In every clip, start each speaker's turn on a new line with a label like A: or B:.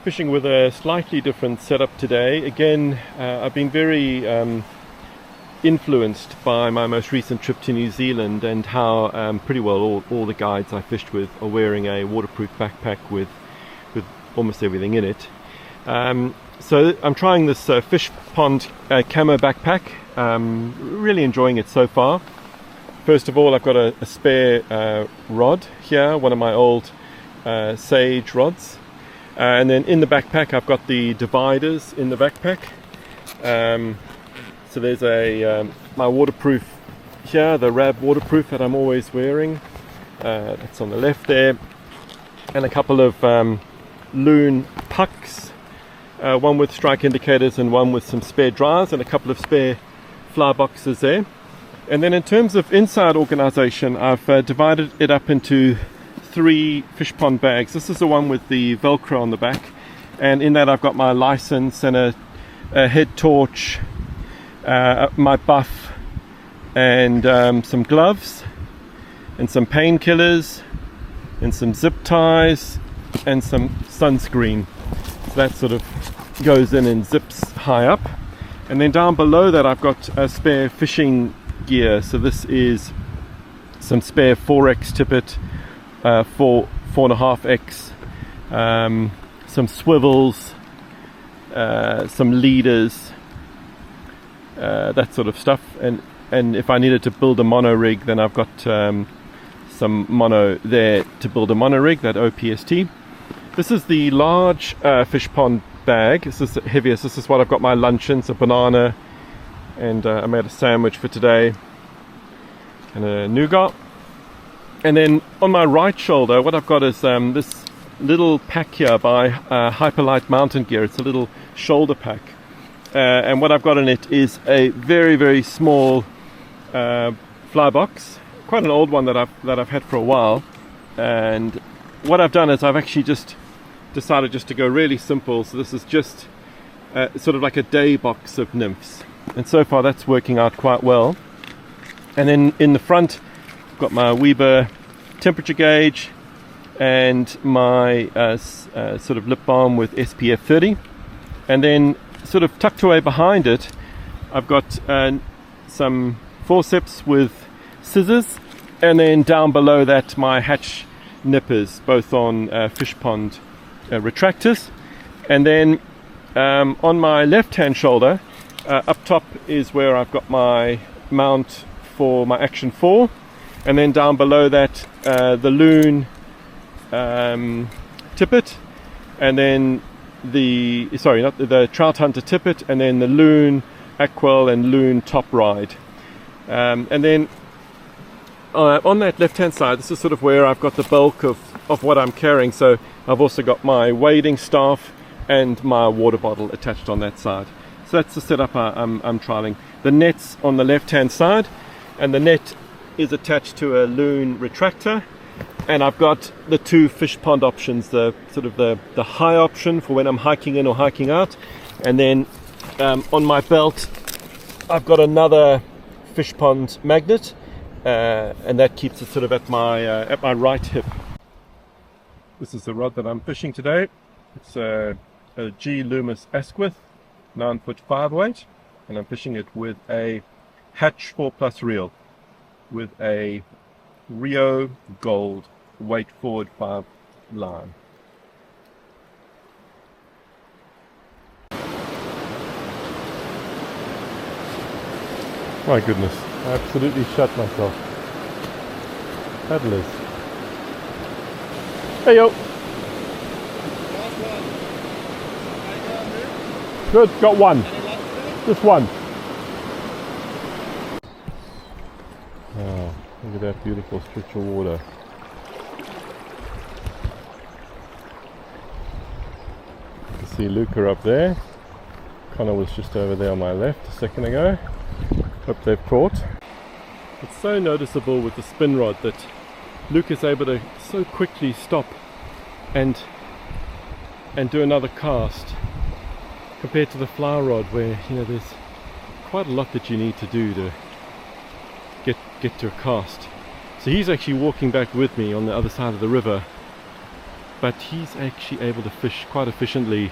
A: Fishing with a slightly different setup today. Again, I've been very influenced by my most recent trip to New Zealand and how pretty well all the guides I fished with are wearing a waterproof backpack with almost everything in it. So I'm trying this fish pond camo backpack. Really enjoying it so far. First of all, I've got a spare rod here, one of my old Sage rods. And then in the backpack I've got the dividers in the backpack. So there's my waterproof here, the Rab waterproof that I'm always wearing. That's on the left there. And a couple of loon pucks, one with strike indicators and one with some spare dryers, and a couple of spare fly boxes there. And then in terms of inside organization, I've divided it up into 3 fish pond bags. This is the one with the Velcro on the back, and in that I've got my license and a head torch, my buff, and some gloves, and some painkillers, and some zip ties, and some sunscreen. So that sort of goes in and zips high up. And then down below that I've got a spare fishing gear. So this is some spare 4x tippet, 4.5x, some swivels, some leaders, that sort of stuff. And if I needed to build a mono rig, then I've got some mono there to build a mono rig, that OPST. This is the large fish pond bag. This is the heaviest. This is what I've got my lunch in. It's a banana, and I made a sandwich for today, and a nougat. And then on my right shoulder, what I've got is this little pack here by Hyperlight Mountain Gear. It's a little shoulder pack, and what I've got in it is a very, very small fly box, quite an old one that I've had for a while. And what I've done is I've actually just decided just to go really simple. So this is just sort of like a day box of nymphs, and so far that's working out quite well. And then in the front, I've got my Weber temperature gauge and my sort of lip balm with SPF 30, and then sort of tucked away behind it I've got some forceps with scissors, and then down below that my hatch nippers, both on fish pond retractors. And then on my left hand shoulder up top is where I've got my mount for my Action 4, and then down below that the loon tippet, and then the trout hunter tippet, and then the loon aquel and loon top ride. And then on that left hand side, this is sort of where I've got the bulk of what I'm carrying. So I've also got my wading staff and my water bottle attached on that side. So that's the setup I'm trialing. The net's on the left hand side, and the net is attached to a loon retractor. And I've got the 2 fish pond options, the sort of the high option for when I'm hiking in or hiking out, and then on my belt I've got another fish pond magnet, and that keeps it sort of at my right hip. This is the rod that I'm fishing today. It's a G Loomis Asquith 9-foot 5-weight, and I'm fishing it with a Hatch 4+ reel with a Rio Gold weight forward 5 line. My goodness, I absolutely shut myself. Paddlers. Hey yo! Good, got one. Just one. Oh, look at that beautiful stretch of water. You can see Luca up there. Connor was just over there on my left a second ago. Hope they've caught. It's so noticeable with the spin rod that Luke is able to so quickly stop and do another cast, compared to the fly rod where, you know, there's quite a lot that you need to do to get to a cast. So he's actually walking back with me on the other side of the river, but he's actually able to fish quite efficiently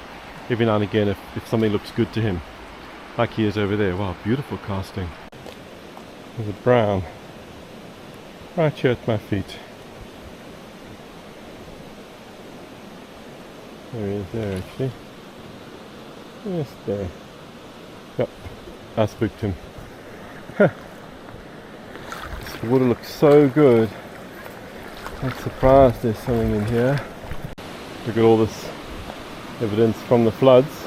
A: every now and again if something looks good to him, like he is over there. Wow, beautiful casting. There's a brown right here at my feet. There he is there actually. Yes, there. Yep, I spooked him. This water looks so good. I'm surprised there's something in here. Look at all this evidence from the floods.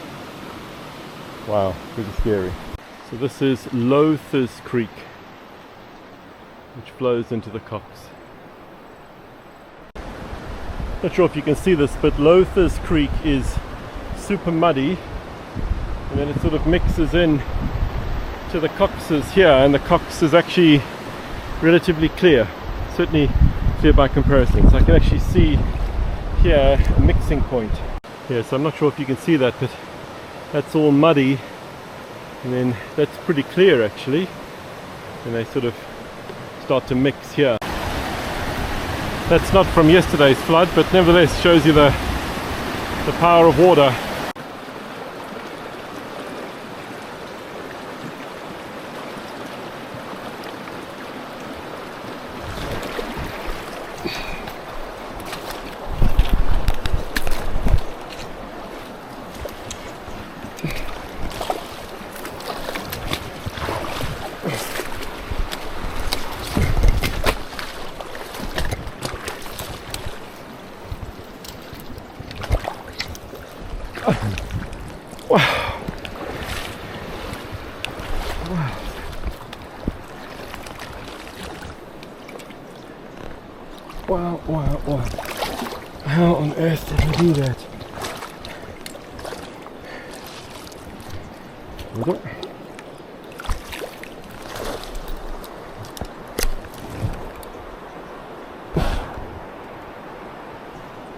A: Wow, pretty scary. So this is Loomis Creek, which flows into the Coxs. Not sure if you can see this, but Loomis Creek is super muddy, and then it sort of mixes in to the Coxs here, and the Coxs is actually relatively clear, certainly clear by comparison. So I can actually see here a mixing point here, so I'm not sure if you can see that, but that's all muddy, and then that's pretty clear actually, and they sort of start to mix here. That's not from yesterday's flood, but nevertheless shows you the power of water. Wow. Wow. Wow, wow, wow. How on earth did he do that? Hold it.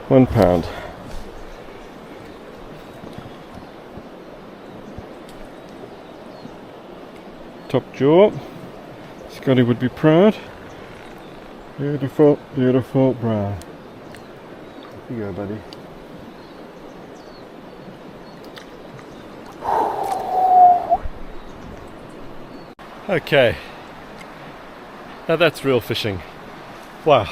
A: £1. Top jaw. Scotty would be proud. Beautiful, beautiful brown. Here you go, buddy. Okay. Now that's real fishing. Wow.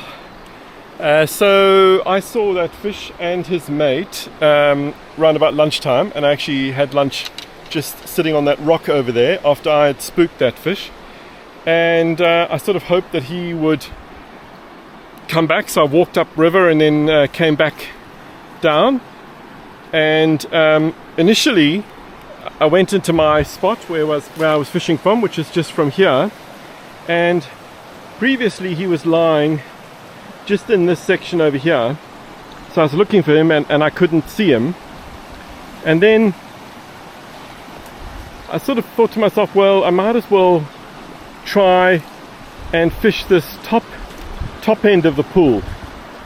A: So I saw that fish and his mate round about lunchtime, and I actually had lunch just sitting on that rock over there after I had spooked that fish, and I sort of hoped that he would come back, so I walked up river and then came back down, and initially I went into my spot where I was fishing from, which is just from here, and previously he was lying just in this section over here, so I was looking for him and I couldn't see him, and then I sort of thought to myself, well, I might as well try and fish this top end of the pool,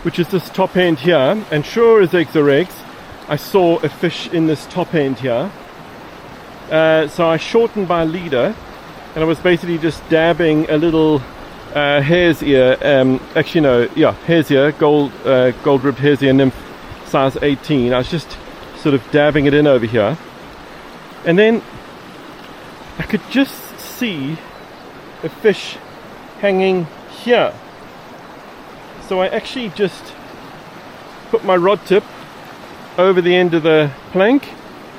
A: which is this top end here, and sure as eggs are eggs, I saw a fish in this top end here. So I shortened my leader, and I was basically just dabbing a little hare's ear, hare's ear, gold-ribbed hare's ear nymph, size 18. I was just sort of dabbing it in over here, and then I could just see a fish hanging here. So I actually just put my rod tip over the end of the plank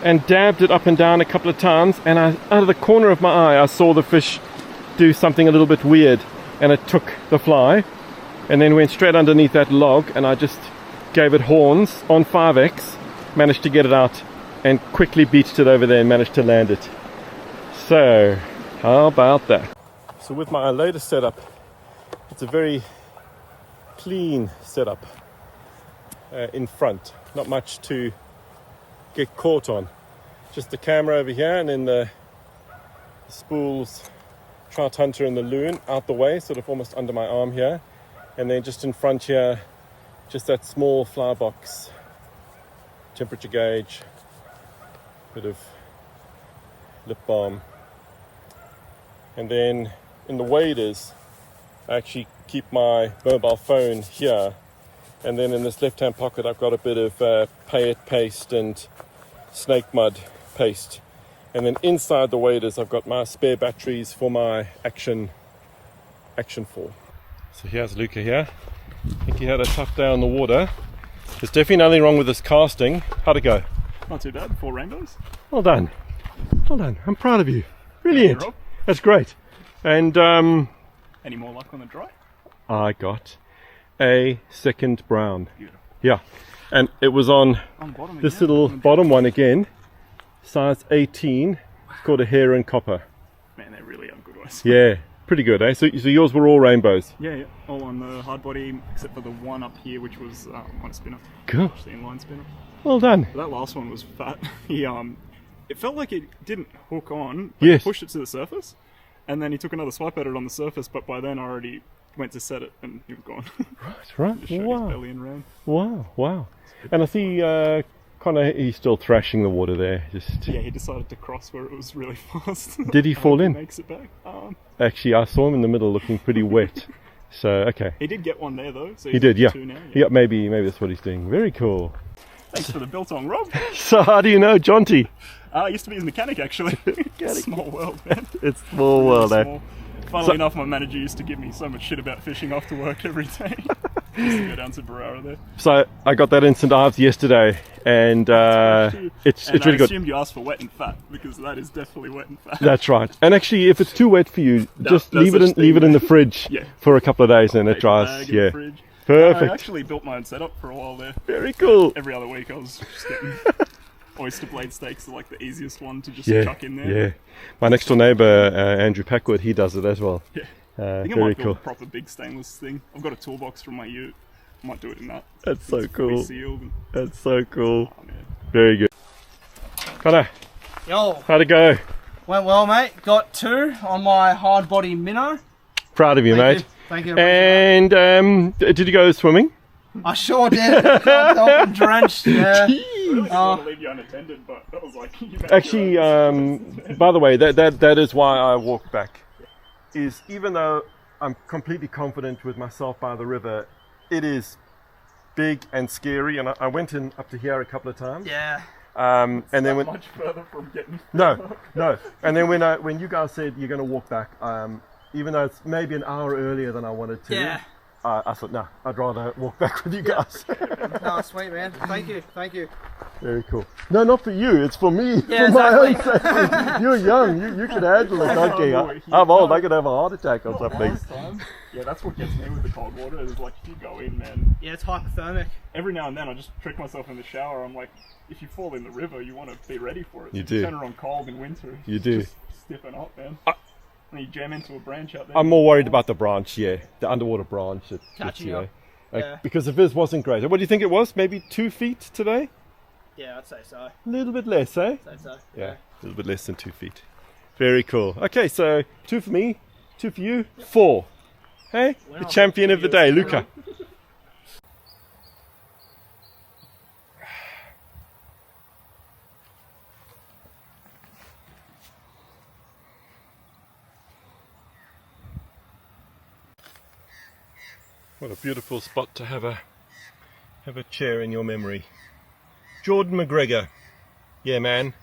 A: and dabbed it up and down a couple of times, and out of the corner of my eye I saw the fish do something a little bit weird, and it took the fly and then went straight underneath that log, and I just gave it horns on 5x, managed to get it out and quickly beached it over there and managed to land it. So how about that? So with my latest setup, it's a very clean setup in front, not much to get caught on, just the camera over here, and then the spools, trout hunter and the loon out the way, sort of almost under my arm here, and then just in front here, just that small fly box, temperature gauge, bit of lip balm, and then in the waders I actually keep my mobile phone here And then in this left-hand pocket, I've got a bit of payet paste and snake mud paste. And then inside the waders, I've got my spare batteries for my Action 4. So here's Luca here. I think he had a tough day on the water. There's definitely nothing wrong with this casting. How'd it go?
B: Not too bad. 4 rainbows.
A: Well done. Well done. I'm proud of you. Brilliant.
B: Hey, Rob.
A: That's great. And
B: Any more luck on the dry?
A: I got a second brown.
B: Beautiful.
A: Yeah. And it was on
B: Bottom
A: this
B: again.
A: little bottom one again. Size 18. It's called a Heron Copper.
B: Man, they really are good ones.
A: Yeah. Pretty good, eh? So yours were all rainbows?
B: Yeah, all on the hard body, except for the one up here, which was on a spinner.
A: Cool.
B: The inline spinner.
A: Well done.
B: But that last one was fat. He it felt like it didn't hook on, but
A: Yes.
B: he pushed it to the surface, and then he took another swipe at it on the surface, but by then I already went to set it, and he was gone.
A: Right.
B: Just showed his
A: Wow.
B: belly and ran.
A: Wow. And I see he's still thrashing the water there. Just
B: Yeah, he decided to cross where it was really fast.
A: Did he
B: I
A: fall
B: hope
A: in?
B: Makes it back.
A: Actually, I saw him in the middle looking pretty wet. So, okay.
B: He did get one there though. So
A: He did, yeah.
B: 2 now,
A: Yeah, maybe that's what he's doing. Very cool.
B: Thanks for the biltong, Rob.
A: So how do you know Jonty?
B: I used to be his mechanic actually. Small world, man.
A: It's small world, eh?
B: Small. Funnily enough, my manager used to give me so much shit about fishing after work every day. Used to go down to Barara there.
A: So I got that in St Ives yesterday, and it's really
B: I
A: good.
B: assumed you asked for wet and fat because that is definitely wet and fat.
A: That's right. And actually, if it's too wet for you, just
B: that's
A: leave it
B: such
A: in
B: thing.
A: the fridge
B: Yeah.
A: for a couple of days, and it
B: Bag
A: dries.
B: in the
A: Yeah,
B: fridge.
A: perfect.
B: I actually built my own setup for a while there.
A: Very cool.
B: Every other week I was just getting oyster blade steaks, are like the easiest one to just
A: Yeah,
B: chuck in there.
A: yeah. My next door neighbour, Andrew Packwood, he does it as well.
B: Yeah. I think I
A: Very
B: might build
A: cool.
B: a proper big stainless thing. I've got a toolbox from my ute. I might do it in that.
A: That's so
B: It's fully
A: cool.
B: sealed and,
A: That's so cool.
B: oh man.
A: Very good. Connor,
C: Yo,
A: how'd it go?
C: went well, mate. Got 2 on my hard body minnow.
A: Proud of you,
C: Thank
A: mate.
C: you. Thank you. appreciate
A: And did you go swimming?
C: it. I sure did. Can't help it, drenched. Yeah.
B: I really didn't want to leave you unattended, but that was like... you made
A: Actually,
B: your own decision.
A: by the way, that is why I walked back. Is even though I'm completely confident with myself by the river, it is big and scary, and I went in up to here a couple of times.
C: Yeah.
A: And then
B: Not
A: when
B: much further from getting...
A: no, and then when you guys said you're going to walk back, even though it's maybe an hour earlier than I wanted to,
C: Yeah.
A: I thought no, I'd rather walk back with you guys.
C: No, sweet, man. Thank you. Thank you.
A: Very cool. No, not for you. It's for me.
C: Yeah,
A: for my own
C: exactly.
A: safety. You're young. You can handle it. Okay, I'm old. I could have a heart attack or something.
B: Last time, yeah, that's what gets me with the cold water, is like, if you go in, man,
C: Yeah, it's hypothermic.
B: every now and then I just trick myself in the shower. I'm like, if you fall in the river, you want to be ready for it.
A: You
B: If
A: do.
B: Turn it on cold in winter.
A: You do.
B: Just stiffen up, man. And you jam into a branch out there.
A: I'm more worried about the branch, yeah, the underwater branch.
C: Catching up.
A: Like,
C: Yeah.
A: because the viz wasn't great. What do you think it was? Maybe 2 feet today?
C: Yeah, I'd say so.
A: A little bit less, eh?
C: I'd say so.
A: Yeah, a little bit less than 2 feet. Very cool. Okay, so 2 for me, 2 for you, 4. Hey, the
C: Wow.
A: champion of the day, Luca. What a beautiful spot to have a chair in your memory. Jordan McGregor. Yeah, man.